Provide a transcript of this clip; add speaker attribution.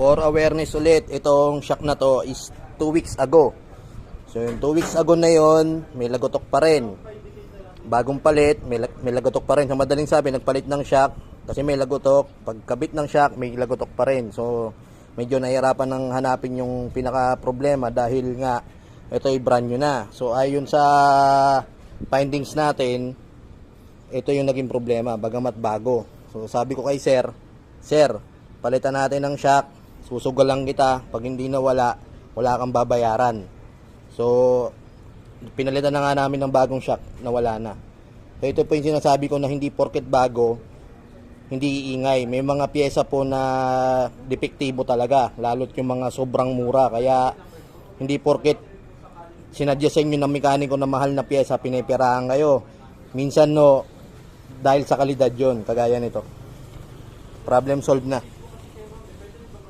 Speaker 1: For awareness ulit, itong shock na to is 2 weeks ago. So yung 2 weeks ago na yon, may lagotok pa rin. Bagong palit, may lagotok pa rin. Sa madaling sabi, nagpalit ng shock kasi may lagotok. Pagkabit ng shock, may lagotok pa rin. So medyo nahihirapan ng hanapin yung pinaka problema dahil nga ito ay brand new na. So ayon sa findings natin, ito yung naging problema, bagamat bago. So sabi ko kay Sir, palitan natin ng shock, susugal lang kita, pag hindi nawala, wala kang babayaran. So pinalitan na nga namin ng bagong shock, nawala na. So ito po yung sinasabi ko na hindi porket bago, hindi iingay. May mga pyesa po na depektibo talaga, lalo't yung mga sobrang mura. Kaya hindi porket sinadya sa inyo ng mekaniko na mahal na pyesa, pinipirahan kayo. Minsan no, dahil sa kalidad yon, kagaya nito. Problem solved na.